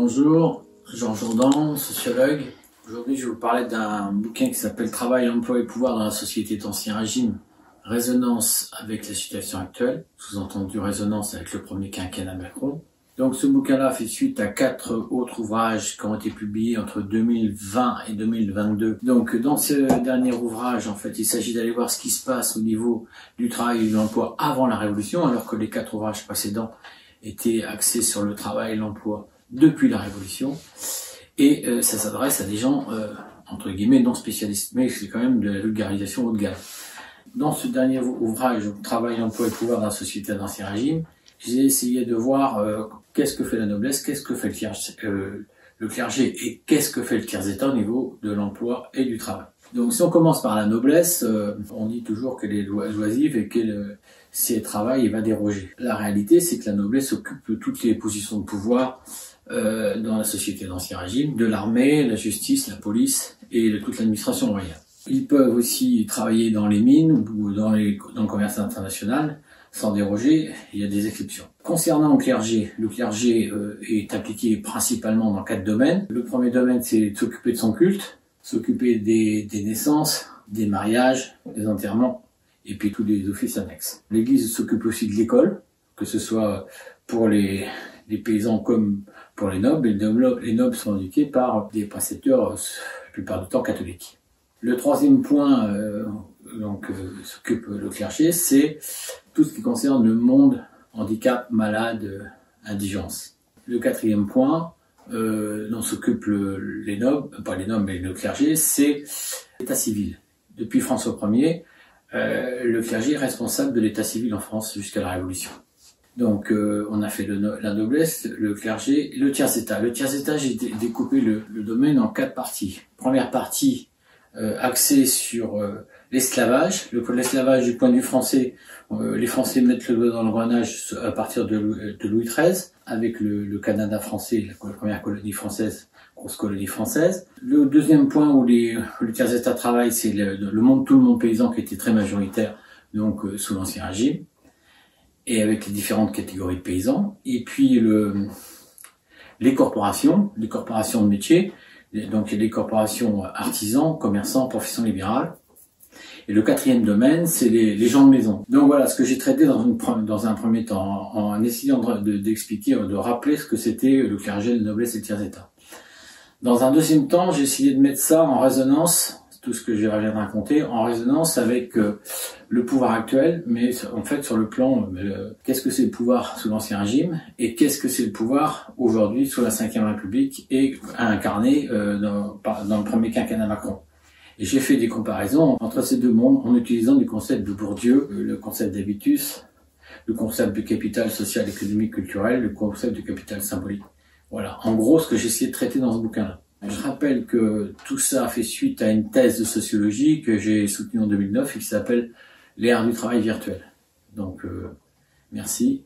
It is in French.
Bonjour, Jean Jourdan, sociologue. Aujourd'hui, je vais vous parler d'un bouquin qui s'appelle Travail, emploi et pouvoir dans la société d'Ancien Régime. Résonance avec la situation actuelle, sous-entendu résonance avec le premier quinquennat Macron. Donc ce bouquin-là fait suite à 4 autres ouvrages qui ont été publiés entre 2020 et 2022. Donc dans ce dernier ouvrage, en fait, il s'agit d'aller voir ce qui se passe au niveau du travail et de l'emploi avant la Révolution, alors que les 4 ouvrages précédents étaient axés sur le travail et l'emploi depuis la Révolution. Et ça s'adresse à des gens, entre guillemets, non spécialistes, mais c'est quand même de la vulgarisation haut de gamme. Dans ce dernier ouvrage, Travail, emploi et pouvoir dans la société d'Ancien Régime, j'ai essayé de voir qu'est-ce que fait la noblesse, qu'est-ce que fait le clergé et qu'est-ce que fait le tiers-état au niveau de l'emploi et du travail. Donc si on commence par la noblesse, on dit toujours qu'elle est oisive et qu'elle, si elle travaille, elle va déroger. La réalité, c'est que la noblesse occupe toutes les positions de pouvoir dans la société d'Ancien Régime, de l'armée, la justice, la police et de toute l'administration royale. Ils peuvent aussi travailler dans les mines ou dans le commerce international, sans déroger, il y a des exceptions. Concernant le clergé est appliqué principalement dans 4 domaines. Le premier domaine, c'est s'occuper de son culte, s'occuper des naissances, des mariages, des enterrements, et puis tous les offices annexes. L'Église s'occupe aussi de l'école, que ce soit pour les paysans comme pour les nobles, et les nobles sont éduqués par des précepteurs, la plupart du temps catholiques. Le troisième point s'occupe le clergé, c'est tout ce qui concerne le monde, handicap, malade, indigence. Le quatrième point dont s'occupent les nobles, pas les nobles mais le clergé, c'est l'état civil. Depuis François Ier, le clergé est responsable de l'état civil en France jusqu'à la Révolution. Donc on a fait la noblesse, le clergé et le tiers-état. Le tiers-état, j'ai découpé le domaine en 4 parties. Première partie, axé sur l'esclavage. L'esclavage du point de vue français, les Français mettent le doigt dans l'engrenage à partir de Louis XIII, avec le Canada français, la première colonie française, grosse colonie française. Le deuxième point où le tiers-état travaille, c'est tout le monde paysan qui était très majoritaire, donc sous l'Ancien Régime, et avec les différentes catégories de paysans. Et puis les corporations de métiers, donc les corporations artisans, commerçants, professions libérales. Et le quatrième domaine, c'est les gens de maison. Donc voilà ce que j'ai traité dans un premier temps, en essayant d'expliquer, de rappeler ce que c'était le clergé, la noblesse et le tiers-état. Dans un deuxième temps, j'ai essayé de mettre ça en résonance, tout ce que je viens de raconter, en résonance avec le pouvoir actuel, mais en fait sur le plan, qu'est-ce que c'est le pouvoir sous l'Ancien Régime et qu'est-ce que c'est le pouvoir aujourd'hui sous la Ve République et incarné dans le premier quinquennat Macron. Et j'ai fait des comparaisons entre ces deux mondes en utilisant du concept de Bourdieu, le concept d'habitus, le concept de capital social, économique, culturel, le concept de capital symbolique. Voilà, en gros ce que j'ai essayé de traiter dans ce bouquin-là. Je rappelle que tout ça fait suite à une thèse de sociologie que j'ai soutenue en 2009 et qui s'appelle l'ère du travail virtuel. Donc, merci.